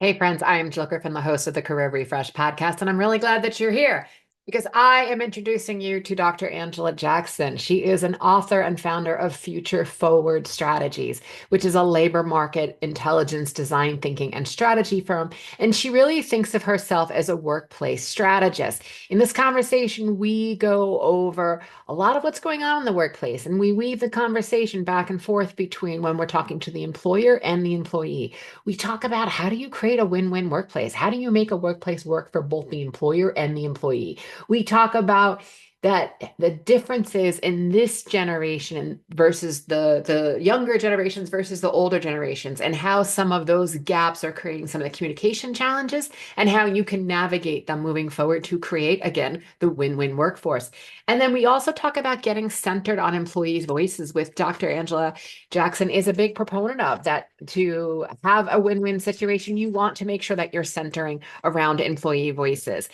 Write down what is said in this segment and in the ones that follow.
Hey friends, I am Jill Griffin, the host of the Career Refresh podcast, and I'm really glad that you're here because I am introducing you to Dr. Angela Jackson. She is an author and founder of Future Forward Strategies, which is a labor market intelligence design thinking and strategy firm. And she really thinks of herself as a workplace strategist. In this conversation, we go over a lot of what's going on in the workplace, and we weave the conversation back and forth between when we're talking to the employer and the employee. We talk about how do you create a win-win workplace? How do you make a workplace work for both the employer and the employee? We talk about that the differences in this generation versus the younger generations versus the older generations, and how some of those gaps are creating some of the communication challenges, and how you can navigate them moving forward to create, again, the win-win workforce. And then we also talk about getting centered on employees' voices, with Dr. Angela Jackson is a big proponent of that. To have a win-win situation, you want to make sure that you're centering around employee voices.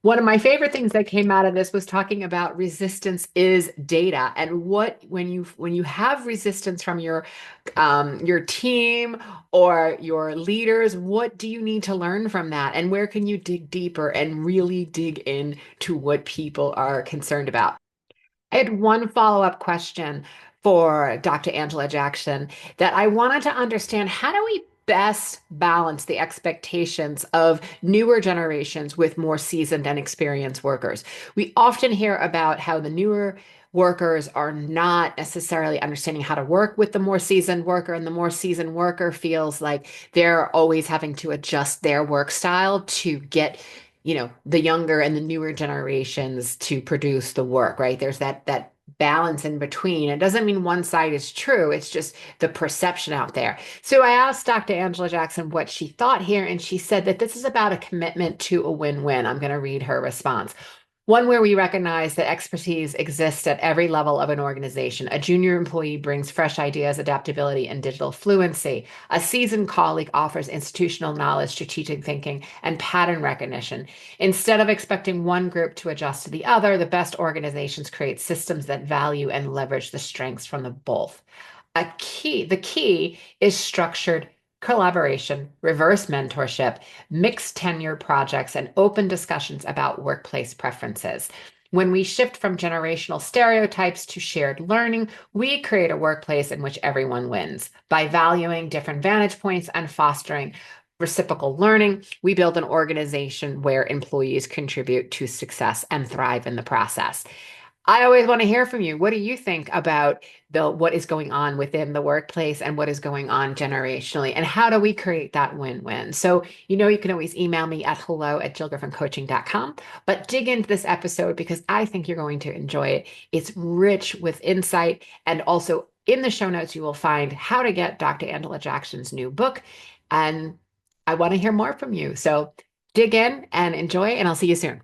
One of my favorite things that came out of this was talking about resistance is data, and what when you have resistance from your team or your leaders, what do you need to learn from that, and where can you dig deeper and really dig in to what people are concerned about. I had one follow-up question for Dr. Angela Jackson that I wanted to understand. How do we best balance the expectations of newer generations with more seasoned and experienced workers? We often hear about how the newer workers are not necessarily understanding how to work with the more seasoned worker, and the more seasoned worker feels like they're always having to adjust their work style to get the younger and the newer generations to produce the work, right? There's that balance in between. It doesn't mean one side is true, it's just the perception out there. So I asked Dr. Angela Jackson what she thought here, and she said that this is about a commitment to a win-win. I'm going to read her response. One where we recognize that expertise exists at every level of an organization. A junior employee brings fresh ideas, adaptability, and digital fluency. A seasoned colleague offers institutional knowledge, strategic thinking, and pattern recognition. Instead of expecting one group to adjust to the other, the best organizations create systems that value and leverage the strengths from the both. The key is structured collaboration, reverse mentorship, mixed tenure projects, and open discussions about workplace preferences. When we shift from generational stereotypes to shared learning, we create a workplace in which everyone wins. By valuing different vantage points and fostering reciprocal learning, we build an organization where employees contribute to success and thrive in the process. I always want to hear from you. What do you think about what is going on within the workplace and what is going on generationally? And how do we create that win-win? So, you can always email me at hello@jillgriffincoaching.com, but dig into this episode because I think you're going to enjoy it. It's rich with insight. And also in the show notes, you will find how to get Dr. Angela Jackson's new book. And I want to hear more from you. So dig in and enjoy, and I'll see you soon.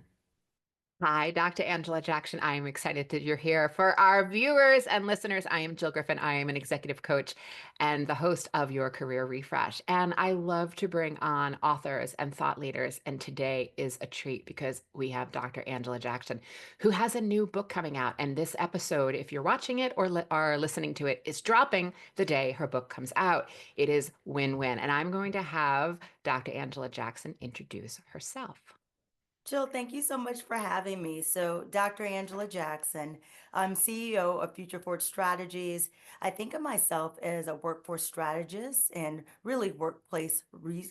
Hi, Dr. Angela Jackson. I am excited that you're here. For our viewers and listeners, I am Jill Griffin. I am an executive coach and the host of Your Career Refresh. And I love to bring on authors and thought leaders. And today is a treat because we have Dr. Angela Jackson, who has a new book coming out. And this episode, if you're watching it or are listening to it, is dropping the day her book comes out. It is Win-Win. And I'm going to have Dr. Angela Jackson introduce herself. Jill, thank you so much for having me. So, Dr. Angela Jackson, I'm CEO of Future Forward Strategies. I think of myself as a workforce strategist and really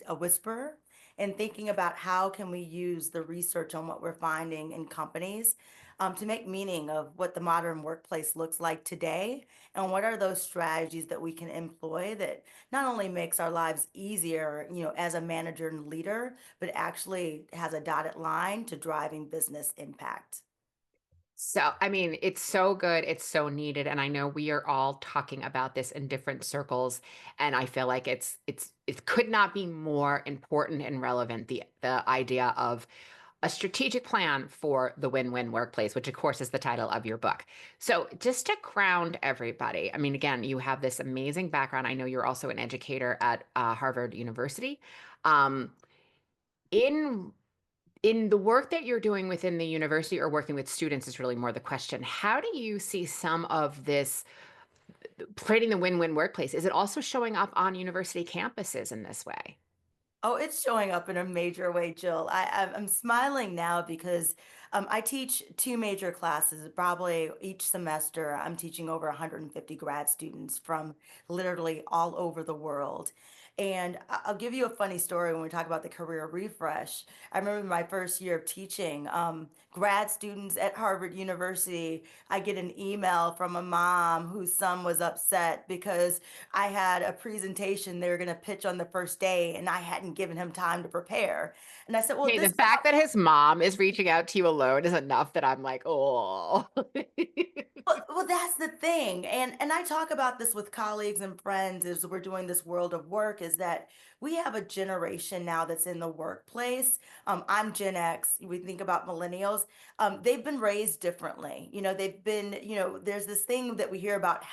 a whisperer, and thinking about how can we use the research on what we're finding in companies to make meaning of what the modern workplace looks like today, and what are those strategies that we can employ that not only makes our lives easier, as a manager and leader, but actually has a dotted line to driving business impact. So, I mean, it's so good. It's so needed. And I know we are all talking about this in different circles. And I feel like it could not be more important and relevant. The idea of a strategic plan for the win-win workplace, which of course is the title of your book. So just to ground everybody, I mean, again, you have this amazing background. I know you're also an educator at Harvard University. Um, in in the work that you're doing within the university or working with students is really more the question. How do you see some of this creating the win-win workplace? Is it also showing up on university campuses in this way? Oh, it's showing up in a major way, Jill. I'm smiling now because I teach two major classes. Probably each semester, I'm teaching over 150 grad students from literally all over the world. And I'll give you a funny story when we talk about the career refresh. I remember my first year of teaching, grad students at Harvard University. I get an email from a mom whose son was upset because I had a presentation they were going to pitch on the first day and I hadn't given him time to prepare. And I said, well, Hey, this the is fact that his mom is reaching out to you alone is enough that I'm like, oh. well, that's the thing. And I talk about this with colleagues and friends as we're doing this world of work is that we have a generation now that's in the workplace. I'm Gen X. We think about millennials. They've been raised differently. They've been, there's this thing that we hear about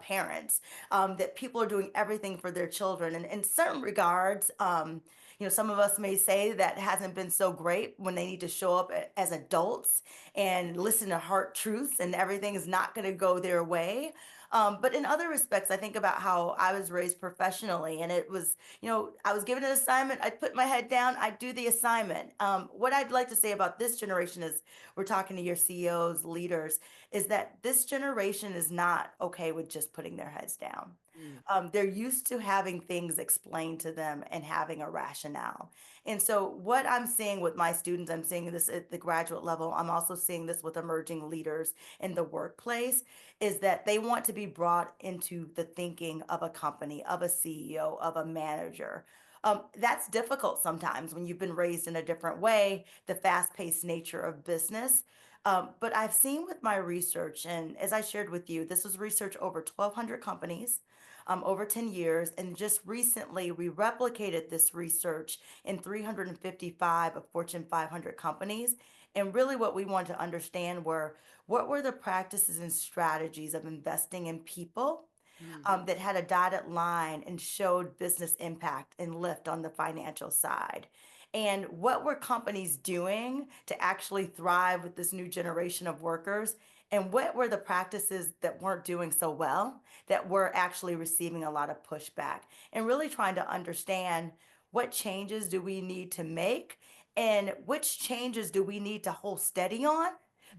parents, that people are doing everything for their children. And in certain regards, some of us may say that hasn't been so great when they need to show up as adults and listen to hard truths and everything is not going to go their way. But in other respects, I think about how I was raised professionally, and it was, I was given an assignment, I'd put my head down, I'd do the assignment. What I'd like to say about this generation is we're talking to your CEOs, leaders, is that this generation is not okay with just putting their heads down. Mm, They're used to having things explained to them and having a rationale. And so, what I'm seeing with my students, I'm seeing this at the graduate level, I'm also seeing this with emerging leaders in the workplace, is that they want to be brought into the thinking of a company, of a CEO, of a manager. That's difficult sometimes when you've been raised in a different way, the fast paced nature of business. But I've seen with my research, and as I shared with you, this was research over 1,200 companies over 10 years. And just recently, we replicated this research in 355 of Fortune 500 companies. And really, what we wanted to understand were what were the practices and strategies of investing in people mm, that had a dotted line and showed business impact and lift on the financial side. And what were companies doing to actually thrive with this new generation of workers? And what were the practices that weren't doing so well, that were actually receiving a lot of pushback? And really trying to understand what changes do we need to make and which changes do we need to hold steady on,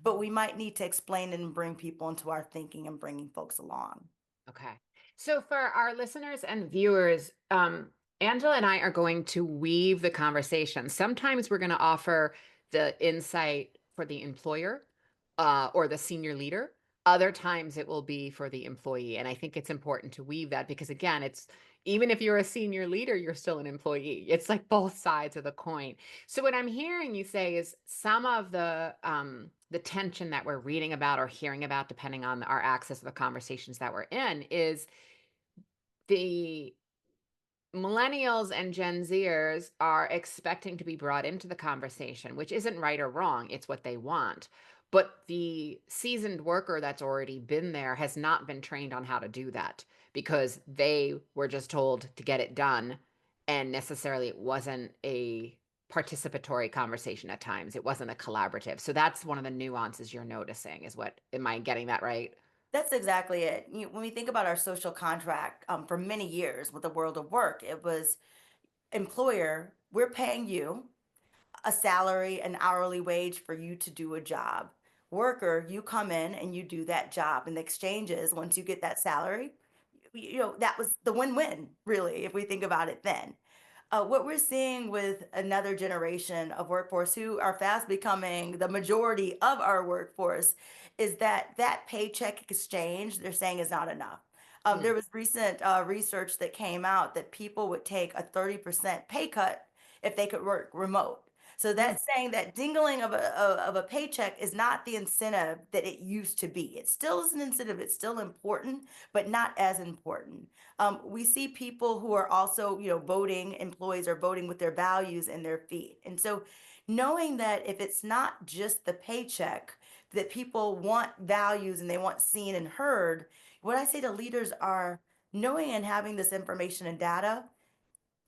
but mhm. we might need to explain and bring people into our thinking and bringing folks along. Okay. So for our listeners and viewers, Angela and I are going to weave the conversation. Sometimes we're going to offer the insight for the employer or the senior leader. Other times it will be for the employee. And I think it's important to weave that because, again, it's even if you're a senior leader, you're still an employee. It's like both sides of the coin. So what I'm hearing you say is some of the tension that we're reading about or hearing about, depending on our access to the conversations that we're in, is the millennials and Gen Zers are expecting to be brought into the conversation, which isn't right or wrong. It's what they want. But the seasoned worker that's already been there has not been trained on how to do that because they were just told to get it done. And necessarily, it wasn't a participatory conversation at times. It wasn't a collaborative. So that's one of the nuances you're noticing, is what, am I getting that right? That's exactly it. When we think about our social contract, for many years with the world of work, it was employer, we're paying you a salary, an hourly wage for you to do a job. Worker, you come in and you do that job. And the exchange is once you get that salary, that was the win-win, really, if we think about it then. What we're seeing with another generation of workforce who are fast becoming the majority of our workforce is that that paycheck exchange they're saying is not enough. Mm, There was recent research that came out that people would take a 30% pay cut if they could work remote. So mm, that's saying that dingling of a paycheck is not the incentive that it used to be. It still is an incentive. It's still important, but not as important. We see people who are also, voting, employees are voting with their values and their feet. And so knowing that if it's not just the paycheck, that people want values and they want seen and heard, what I say to leaders are knowing and having this information and data,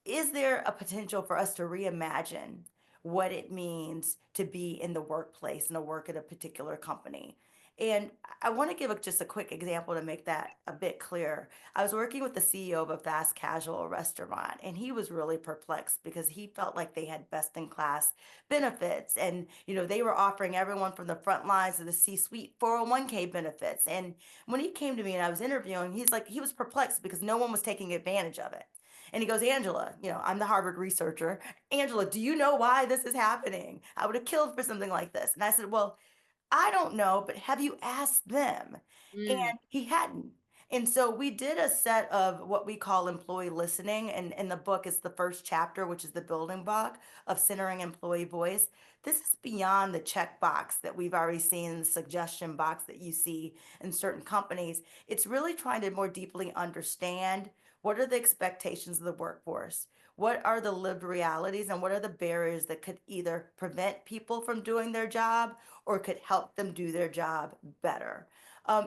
is there a potential for us to reimagine what it means to be in the workplace and to work at a particular company? And I want to give just a quick example to make that a bit clearer. I was working with the CEO of a fast casual restaurant, and he was really perplexed because he felt like they had best in class benefits. And, they were offering everyone from the front lines to the C suite 401k benefits. And when he came to me and I was interviewing, he was perplexed because no one was taking advantage of it. And he goes, Angela, I'm the Harvard researcher. Angela, do you know why this is happening? I would have killed for something like this. And I said, well, I don't know, but have you asked them? Mm, And he hadn't. And so we did a set of what we call employee listening. And in the book, it's the first chapter, which is the building block of centering employee voice. This is beyond the checkbox that we've already seen in the suggestion box that you see in certain companies. It's really trying to more deeply understand what are the expectations of the workforce? What are the lived realities and what are the barriers that could either prevent people from doing their job or could help them do their job better?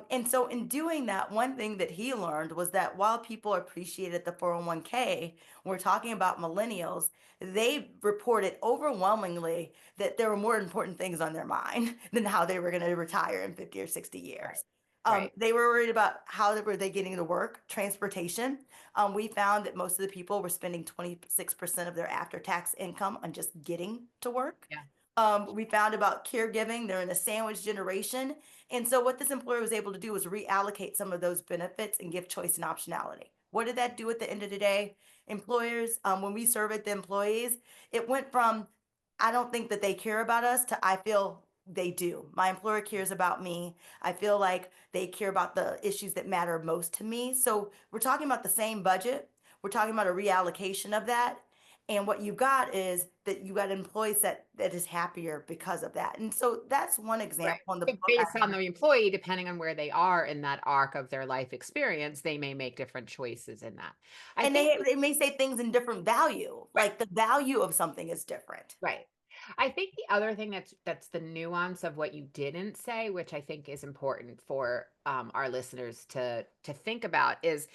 And so, in doing that, one thing that he learned was that while people appreciated the 401k, when we're talking about millennials, they reported overwhelmingly that there were more important things on their mind than how they were going to retire in 50 or 60 right, years. right. They were worried about how were they getting to work, transportation. We found that most of the people were spending 26% of their after-tax income on just getting to work. Yeah, We found about caregiving, they're in a sandwich generation. And so what this employer was able to do was reallocate some of those benefits and give choice and optionality. What did that do at the end of the day? Employers, when we surveyed the employees, it went from, I don't think that they care about us to I feel they do. My employer cares about me. I feel like they care about the issues that matter most to me. So we're talking about the same budget. We're talking about a reallocation of that. And what you got is that you got employees that is happier because of that. And so that's one right. example in the So book. based on the employee, depending on where they are in that arc of their life experience, they may make different choices in that. I And think they may say things in different value, right, like the value of something is different. right. I think the other thing that's the nuance of what you didn't say, which I think is important for our listeners to think about, is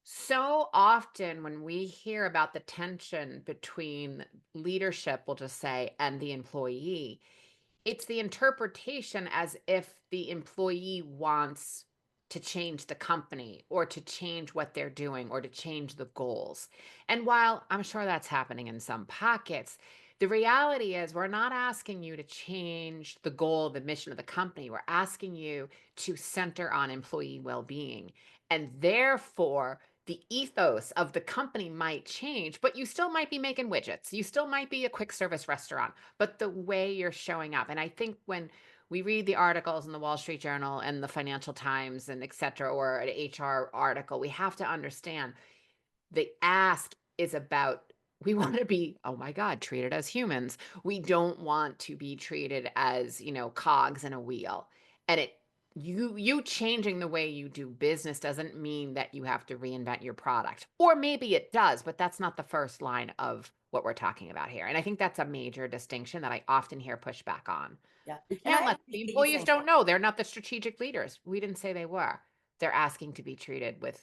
so often when we hear about the tension between leadership, we'll just say, and the employee, it's the interpretation as if the employee wants to change the company or to change what they're doing or to change the goals. And while I'm sure that's happening in some pockets, the reality is we're not asking you to change the goal, the mission of the company. We're asking you to center on employee well being. And therefore, the ethos of the company might change, but you still might be making widgets. You still might be a quick service restaurant, but the way you're showing up. And I think when we read the articles in the Wall Street Journal and the Financial Times and et cetera, or an HR article, we have to understand the ask is about we want to be, oh my God, treated as humans. We don't want to be treated as, cogs in a wheel. And you changing the way you do business doesn't mean that you have to reinvent your product. Or maybe it does, but that's not the first line of what we're talking about here. And I think that's a major distinction that I often hear pushback on. Yeah. We And can't I let the appreciate you employees saying don't that. know. They're not the strategic leaders. We didn't say they were. They're asking to be treated with,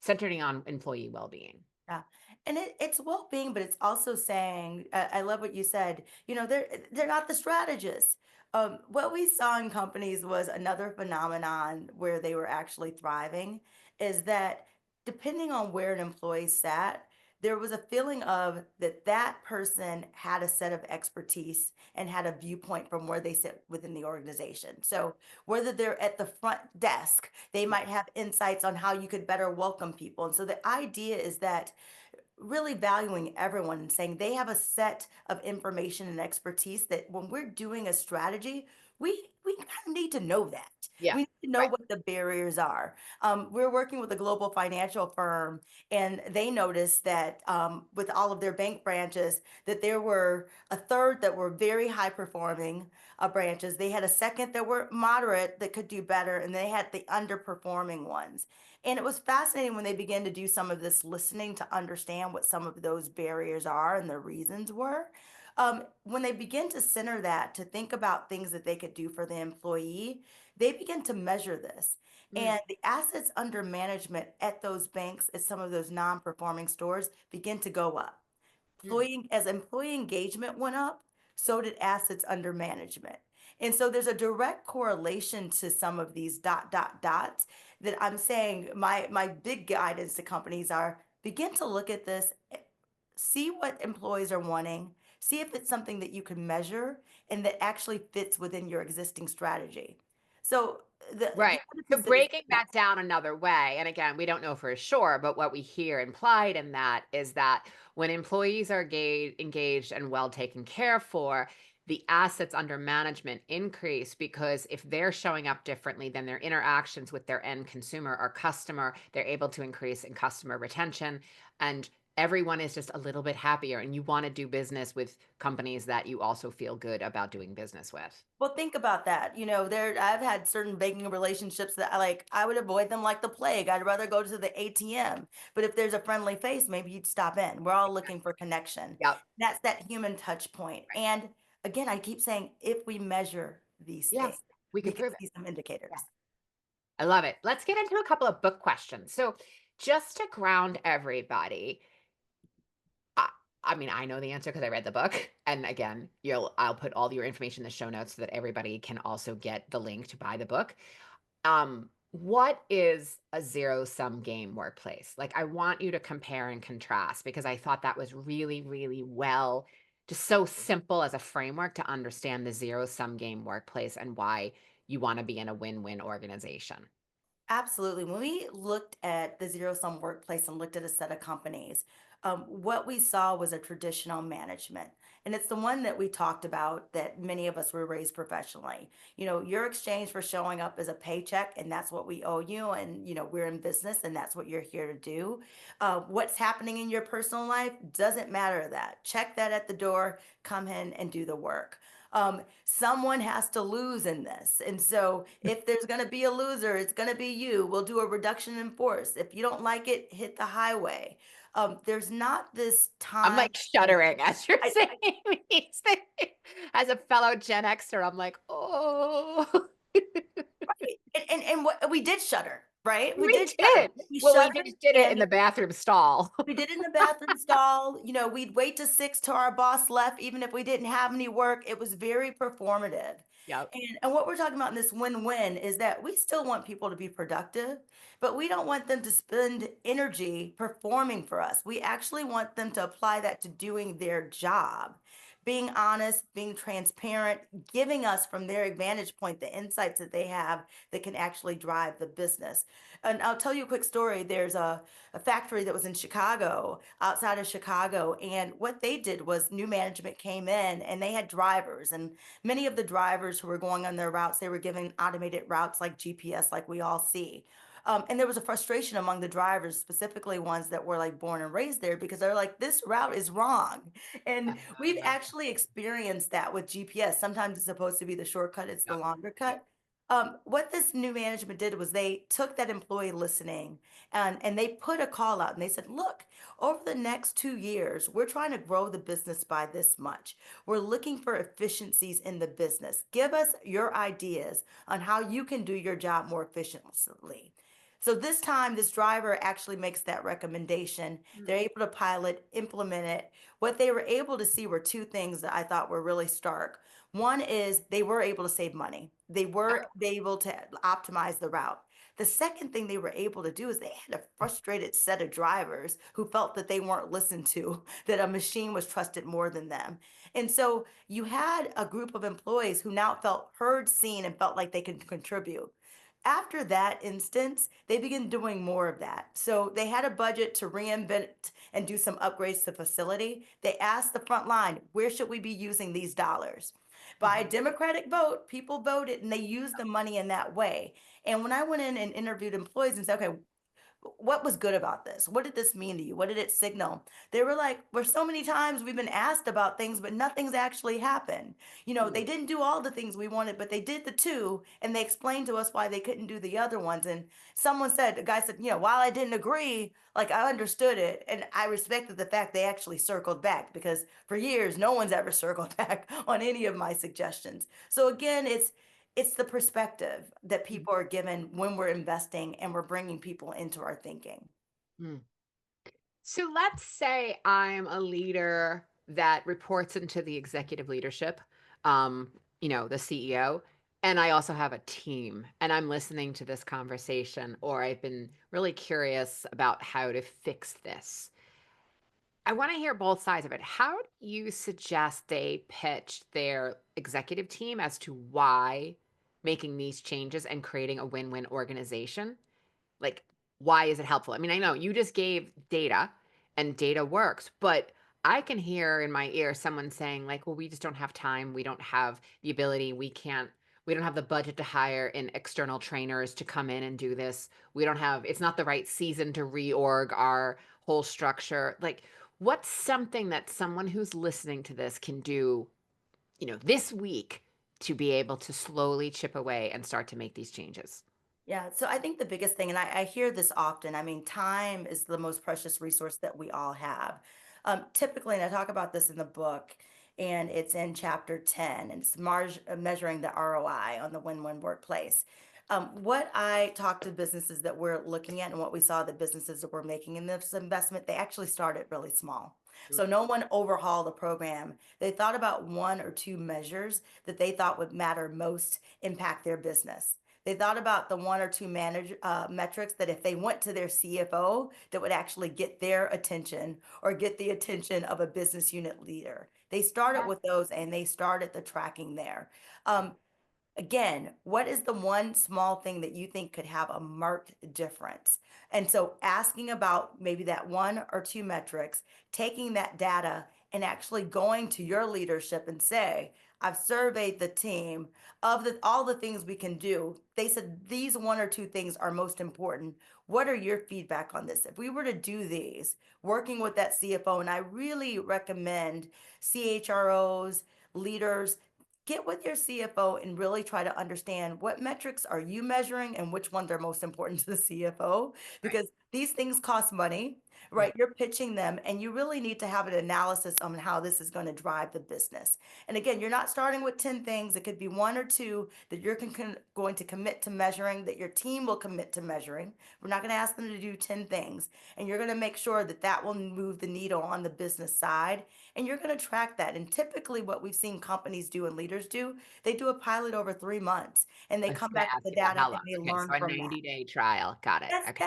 centering on employee well-being. Yeah. And it's well-being, but it's also saying, I love what you said, they're not the strategists. What we saw in companies was another phenomenon where they were actually thriving is that depending on where an employee sat, there was a feeling of that person had a set of expertise and had a viewpoint from where they sit within the organization. So whether they're at the front desk, they Yeah. might have insights on how you could better welcome people. And so the idea is that really valuing everyone and saying they have a set of information and expertise that when we're doing a strategy, we kind of need to know that. Yeah. We need to know Right. what the barriers are. We're working with a global financial firm, and they noticed that with all of their bank branches, that there were a third that were very high performing branches. They had a second that were moderate that could do better, and they had the underperforming ones. And it was fascinating when they began to do some of this listening to understand what some of those barriers are and the reasons were. When they begin to center that, to think about things that they could do for the employee, they begin to measure this. Mm, And the assets under management at those banks, at some of those non-performing stores, begin to go up. mm, As employee engagement went up, so did assets under management. And so there's a direct correlation to some of these dots that I'm saying my big guidance to companies are begin to look at this, see what employees are wanting, see if it's something that you can measure and that actually fits within your existing strategy. So the Right. So emphasis is breaking yeah. that down another way, and again, we don't know for sure, but what we hear implied in that is that when employees are engaged and well taken care for, the assets under management increase because if they're showing up differently, then their interactions with their end consumer or customer, they're able to increase in customer retention, and everyone is just a little bit happier. And you want to do business with companies that you also feel good about doing business with. Well, think about that. You know, I've had certain banking relationships that I would avoid them like the plague. I'd rather go to the ATM. But if there's a friendly face, maybe you'd stop in. We're all looking for connection. Yep. That's that human touch point. Right. And again, I keep saying if we measure these things, Yes, we we can can prove it. see some Yeah. indicators. I love it. Let's get into a couple of book questions. So, just to ground everybody, I, I mean, I know the answer because I read the book. And again, I'll put all your information in the show notes so that everybody can also get the link to buy the book. What is a zero sum game workplace? Like, I want you to compare and contrast because I thought that was really, really well, just so simple as a framework to understand the zero sum game workplace and why you want to be in a win win organization. Absolutely. When we looked at the zero sum workplace and looked at a set of companies, what we saw was a traditional management. And it's the one that we talked about that many of us were raised professionally. You know, your exchange for showing up is a paycheck, and that's what we owe you. And, you know, we're in business and that's what you're here to do. What's happening in your personal life doesn't matter that. Check that at the door, come in and do the work. Someone has to lose in this. And so if there's going to be a loser, it's going to be you. We'll do a reduction in force. If you don't like it, hit the highway. There's not this I'm time. like shuddering as you're I, saying these things. As a fellow Gen Xer, I'm like, oh, and what we did shudder, right? We we did shudder. did. We Well, we shuddered just did it in and the bathroom stall. we did in the bathroom stall. You know, we'd wait to 6 till our boss left, even if we didn't have any work. It was very performative. Yep. And what we're talking about in this win-win is that we still want people to be productive, but we don't want them to spend energy performing for us. We actually want them to apply that to doing their job, being honest, being transparent, giving us from their vantage point the insights that they have that can actually drive the business. And I'll tell you a quick story. There's a factory that was in Chicago, outside of Chicago. And what they did was new management came in and they had drivers. And many of the drivers who were going on their routes, they were given automated routes like GPS, like we all see. And there was a frustration among the drivers, specifically ones that were like born and raised there, because they're like, this route is wrong. And we've Yeah. actually experienced that with GPS. Sometimes it's supposed to be the shortcut, it's the Yep. longer Yep. cut. What this new management did was they took that employee listening and they put a call out and they said, look, over the next 2 years, we're trying to grow the business by this much. We're looking for efficiencies in the business. Give us your ideas on how you can do your job more efficiently. So this time, this driver actually makes that recommendation. They're Mm. able to pilot, implement it. What they were able to see were two things that I thought were really stark. One is they were able to save money. They Yep. were able to optimize the route. The second thing they were able to do is they had a frustrated set of drivers who felt that they weren't listened to, that a machine was trusted more than them. And so you had a group of employees who now felt heard, seen, and felt like they could contribute. After that instance, they began doing more of that. So they had a budget to reinvent and do some upgrades to facility. They asked the front line, where should we be using these dollars? By a Mhm. democratic vote, people voted and they used the money in that way. And when I went in and interviewed employees and said, okay, what was good about this? What did this mean to you? What did it signal? They were like, "For so many times we've been asked about things, but nothing's actually happened. You know, they Mm. didn't do all the things we wanted, but they did the two, and they explained to us why they couldn't do the other ones." And someone said, the guy said, while I didn't agree, like I understood it, and I respected the fact they actually circled back because for years no one's ever circled back on any of my suggestions. So again, it's the perspective that people are given when we're investing and we're bringing people into our thinking. Mm. So let's say I'm a leader that reports into the executive leadership. the CEO, and I also have a team, and I'm listening to this conversation, or I've been really curious about how to fix this. I want to hear both sides of it. How do you suggest they pitch their executive team as to why making these changes and creating a win-win organization? Like, why is it helpful? I mean, I know you just gave data and data works, but I can hear in my ear someone saying, like, well, we just don't have time. We don't have the ability. We don't have the budget to hire in external trainers to come in and do this. It's not the right season to reorg our whole structure. Like, what's something that someone who's listening to this can do, this week to be able to slowly chip away and start to make these changes? Yeah, so I think the biggest thing, and I hear this often, I mean, time is the most precious resource that we all have. Typically, and I talk about this in the book, and it's in chapter 10, and it's measuring the ROI on the win-win workplace. What I talk to businesses that we're looking at and what we saw the businesses that were making in this investment, they actually started really small. So no one overhauled the program. They thought about one or two measures that they thought would matter most, impact their business. They thought about the one or two metrics that if they went to their CFO, that would actually get their attention or get the attention of a business unit leader. They started Yeah. with those and they started the tracking there. Again, what is the one small thing that you think could have a marked difference? And so asking about maybe that one or two metrics, taking that data and actually going to your leadership and say, I've surveyed the team of all the things we can do. They said these one or two things are most important. What are your feedback on this? If we were to do these, working with that CFO, and I really recommend CHROs, leaders, get with your CFO and really try to understand what metrics are you measuring and which ones are most important to the CFO, Right. because these things cost money, right? Right. You're pitching them and you really need to have an analysis on how this is going to drive the business. And again, you're not starting with 10 things. It could be one or two that you're going to commit to measuring, that your team will commit to measuring. We're not going to ask them to do 10 things. And you're going to make sure that that will move the needle on the business side. And you're going to track that. And typically, what we've seen companies do and leaders do, they do a pilot over 3 months and they I was come gonna back with ask the you that. data How long? and they Okay, learn so a from that. 90-day trial. Got it. That's Okay.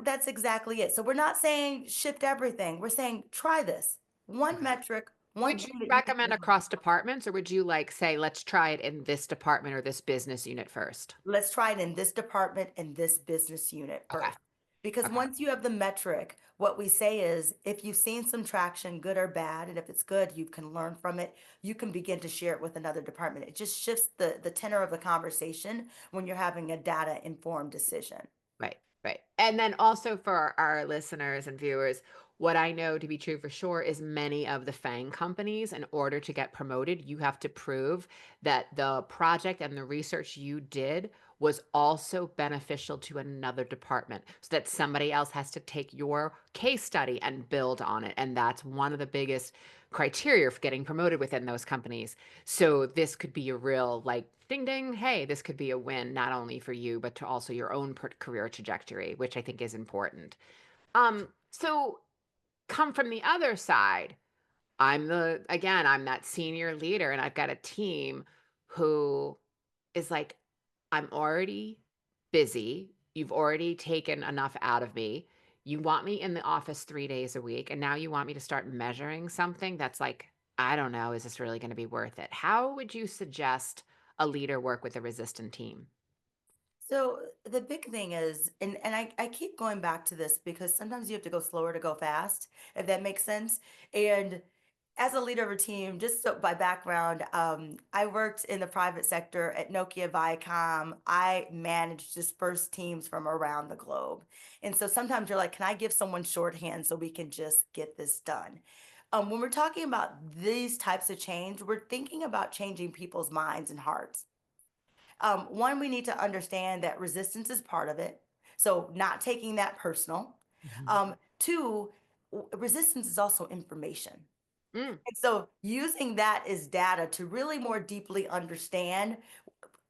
that's exactly it. So we're not saying shift everything. We're saying try this. One Okay. metric, one Would you thing that you can recommend across departments, or would you like say, let's try it in this department or this business unit first? let's try it in this department and this business unit Okay. first. Because Okay. once you have the metric, what we say is if you've seen some traction, good or bad, and if it's good, you can learn from it, you can begin to share it with another department. It just shifts the tenor of the conversation when you're having a data informed decision. Right, right. And then also for our listeners and viewers, what I know to be true for sure is many of the FANG companies, in order to get promoted, you have to prove that the project and the research you did was also beneficial to another department, so that somebody else has to take your case study and build on it. And that's one of the biggest criteria for getting promoted within those companies. So this could be a real, like, ding ding, hey, this could be a win not only for you but to also your own career trajectory, which I think is important. So come from the other side. I'm that senior leader and I've got a team who is like, I'm already busy. You've already taken enough out of me. You want me in the office 3 days a week, and now you want me to start measuring something that's like, I don't know, is this really going to be worth it? How would you suggest a leader work with a resistant team? So the big thing is, and I keep going back to this because sometimes you have to go slower to go fast, if that makes sense. And as a leader of a team, just so by background, I worked in the private sector at Nokia Viacom. I managed dispersed teams from around the globe. And so sometimes you're like, can I give someone shorthand so we can just get this done? When we're talking about these types of change, we're thinking about changing people's minds and hearts. One, we need to understand that resistance is part of it. So not taking that personal. Mhm. Two, resistance is also information. Mm. And so using that as data to really more deeply understand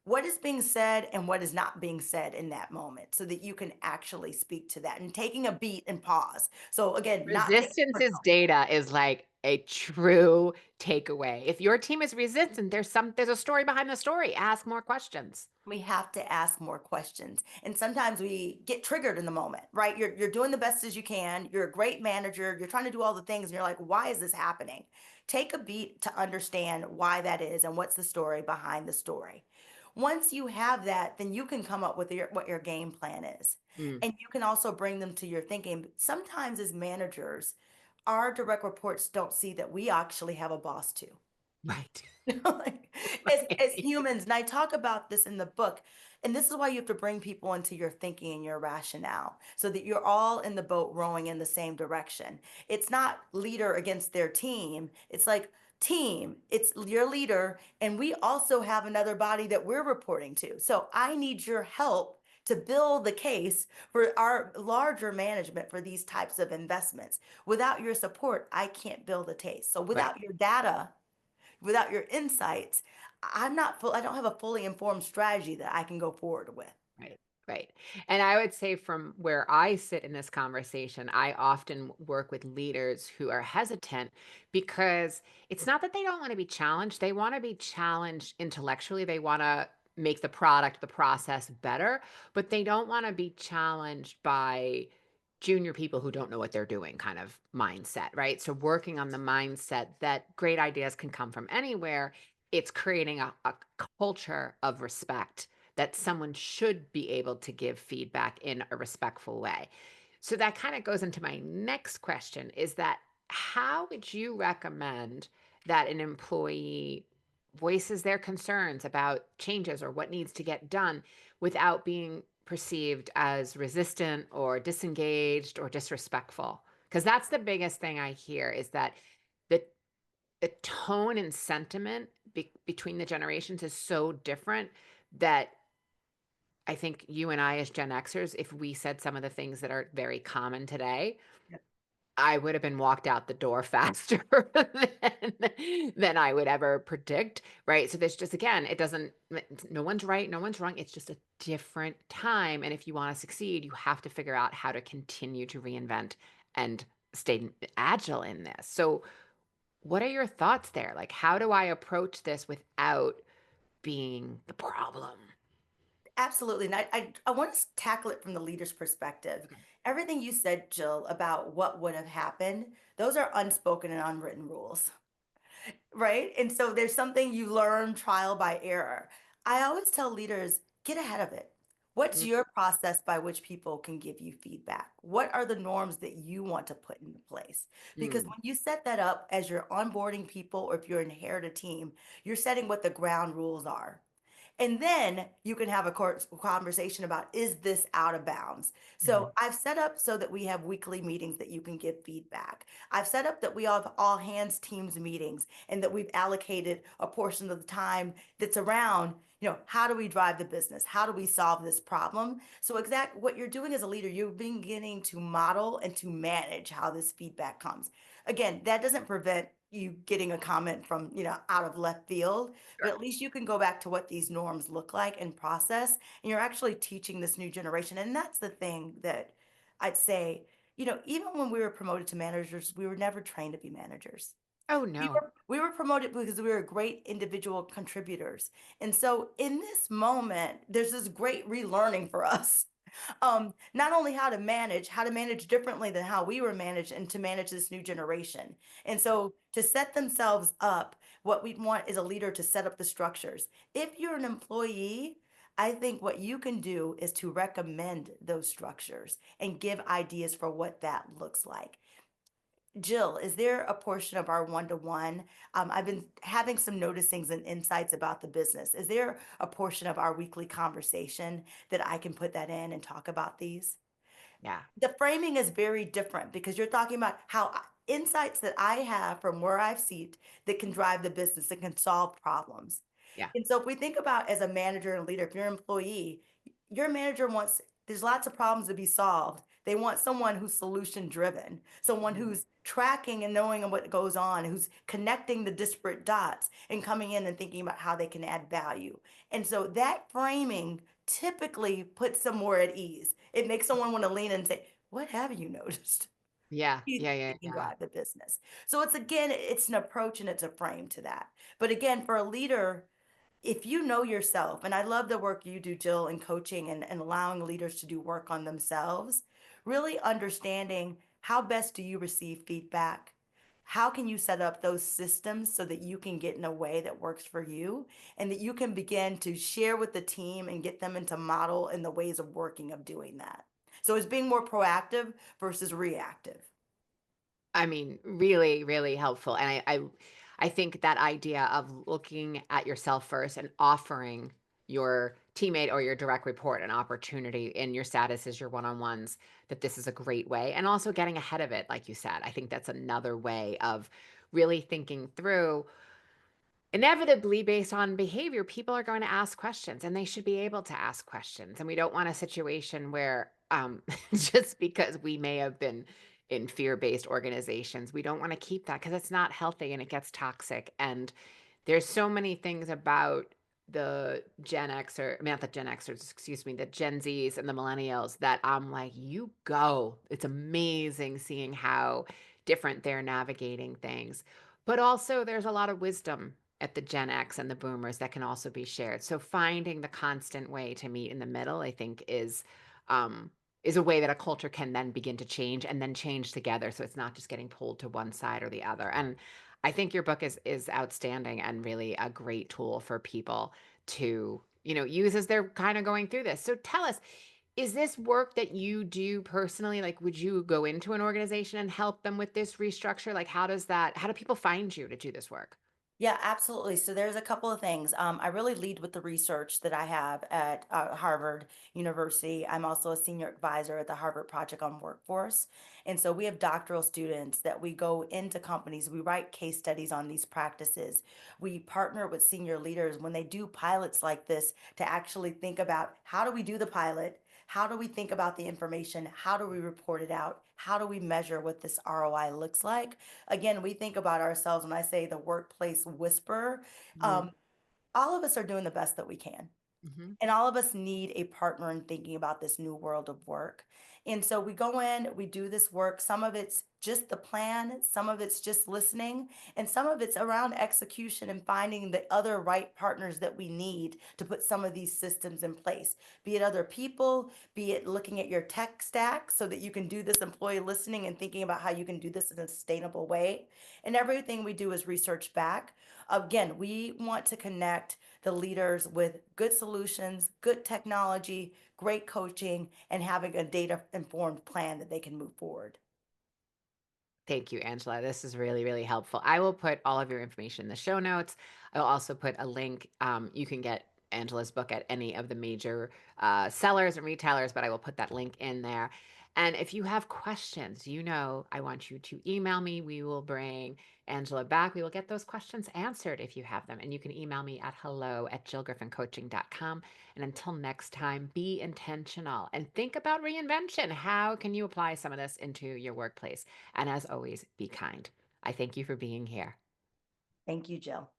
what is being said and what is not being said in that moment so that you can actually speak to that and taking a beat and pause. So again, not taking it Resistance is personal. data is like a true takeaway. If your team is resistant, there's a story behind the story. Ask more questions. We have to ask more questions. And sometimes we get triggered in the moment, right? You're doing the best as you can. You're a great manager. You're trying to do all the things and you're like, why is this happening? Take a beat to understand why that is and what's the story behind the story. Once you have that, then you can come up with what your game plan is. Mm, And you can also bring them to your thinking. Sometimes as managers, our direct reports don't see that we actually have a boss too. right. Like, as humans, and I talk about this in the book, and this is why you have to bring people into your thinking and your rationale so that you're all in the boat rowing in the same direction. It's not leader against their team. It's like team, it's your leader, and we also have another body that we're reporting to. So I need your help to build the case for our larger management for these types of investments. Without your support, I can't build a case. So Right. without your data, without your insights, I'm not full, I don't have a fully informed strategy that I can go forward with. Right, right. And I would say from where I sit in this conversation, I often work with leaders who are hesitant because it's not that they don't want to be challenged. They want to be challenged intellectually. They want to make the product, the process better, but they don't want to be challenged by junior people who don't know what they're doing kind of mindset, right? So working on the mindset that great ideas can come from anywhere, it's creating a culture of respect that someone should be able to give feedback in a respectful way. So that kind of goes into my next question is that how would you recommend that an employee voices their concerns about changes or what needs to get done without being perceived as resistant or disengaged or disrespectful? Because that's the biggest thing I hear is that the the tone and sentiment between the generations is so different that I think you and I, as Gen Xers, if we said some of the things that are very common today, Yep. I would have been walked out the door faster than I would ever predict, right? So there's just, again, it doesn't, no one's right, no one's wrong. It's just a different time. And if you want to succeed, you have to figure out how to continue to reinvent and stay agile in this. So, what are your thoughts there? Like, how do I approach this without being the problem? Absolutely. And I want to tackle it from the leader's perspective. Okay. Everything you said, Jill, about what would have happened, those are unspoken and unwritten rules. Right? And so there's something you learn trial by error. I always tell leaders, get ahead of it. What's Mm, your process by which people can give you feedback? What are the norms that you want to put into place? Because mm, when you set that up as you're onboarding people or if you're inherit a team, you're setting what the ground rules are. And then you can have a conversation about, is this out of bounds? So mhm, I've set up so that we have weekly meetings that you can give feedback. I've set up that we have all hands teams meetings and that we've allocated a portion of the time that's around, how do we drive the business? How do we solve this problem? So exact what you're doing as a leader, you're beginning to model and to manage how this feedback comes. Again, that doesn't prevent you getting a comment from, out of left field, but sure. at least you can go back to what these norms look like and process, and you're actually teaching this new generation. And that's the thing that I'd say, even when we were promoted to managers, we were never trained to be managers. Oh, We no. were we were promoted because we were great individual contributors. And so in this moment, there's this great relearning for us. Not only how to manage differently than how we were managed and to manage this new generation. And so to set themselves up, what we want is a leader to set up the structures. If you're an employee, I think what you can do is to recommend those structures and give ideas for what that looks like. Jill, is there a portion of our one-to-one? I've been having some noticings and insights about the business. Is there a portion of our weekly conversation that I can put that in and talk about these? Yeah, The framing is very different because you're talking about how insights that I have from where I've seen that can drive the business and can solve problems. yeah. And so if we think about as a manager and leader, if you're an employee, your manager wants, there's lots of problems to be solved. They want someone who's solution driven, someone Mhm. who's tracking and knowing what goes on, who's connecting the disparate dots and coming in and thinking about how they can add value. And so that framing typically puts them more at ease. It makes someone want to lean in and say, what have you noticed? Yeah. You Yeah. Yeah. can Yeah. drive the business. So it's again, it's an approach and it's a frame to that. But again, for a leader, if you know yourself, and I love the work you do, Jill, in coaching and allowing leaders to do work on themselves, really understanding how best do you receive feedback? How can you set up those systems so that you can get in a way that works for you and that you can begin to share with the team and get them into model in the ways of working of doing that. So it's being more proactive versus reactive. I mean, really, really helpful. And I think that idea of looking at yourself first and offering your teammate or your direct report an opportunity in your status as your one-on-ones, that this is a great way. And also getting ahead of it, like you said. I think that's another way of really thinking through. Inevitably, based on behavior, people are going to ask questions and they should be able to ask questions. And we don't want a situation where, just because we may have been in fear based organizations, we don't want to keep that because it's not healthy and it gets toxic. And there's so many things about the Gen X or I mean, not the Gen Xers, excuse me, the Gen Zs and the millennials that I'm like, you go. It's amazing seeing how different they're navigating things. But also, there's a lot of wisdom at the Gen X and the boomers that can also be shared. So finding the constant way to meet in the middle, I think, um, is a way that a culture can then begin to change and then change together. So it's not just getting pulled to one side or the other. And I think your book is outstanding and really a great tool for people to, use as they're kind of going through this. So tell us, is this work that you do personally? Like, would you go into an organization and help them with this restructure? Like, how do people find you to do this work? Yeah, absolutely. So there's a couple of things. I really lead with the research that I have at Harvard University. I'm also a senior advisor at the Harvard Project on Workforce. And so we have doctoral students that we go into companies, we write case studies on these practices. We partner with senior leaders when they do pilots like this to actually think about how do we do the pilot? How do we think about the information? How do we report it out? How do we measure what this ROI looks like? Again, we think about ourselves when I say the workplace whisperer. Mhm, Um, all of us are doing the best that we can. mhm. And all of us need a partner in thinking about this new world of work. And so we go in, we do this work. Some of it's just the plan, some of it's just listening, and some of it's around execution and finding the other right partners that we need to put some of these systems in place. Be it other people, be it looking at your tech stack so that you can do this employee listening and thinking about how you can do this in a sustainable way. And everything we do is research back. Again, we want to connect the leaders with good solutions, good technology, great coaching, and having a data informed plan that they can move forward. Thank you, Angela. This is really, really helpful. I will put all of your information in the show notes. I'll also put a link. You can get Angela's book at any of the major sellers and retailers, but I will put that link in there. And if you have questions, I want you to email me. We will bring Angela back. We will get those questions answered if you have them. And you can email me at hello@jillgriffincoaching.com. And until next time, be intentional and think about reinvention. How can you apply some of this into your workplace? And as always, be kind. I thank you for being here. Thank you, Jill.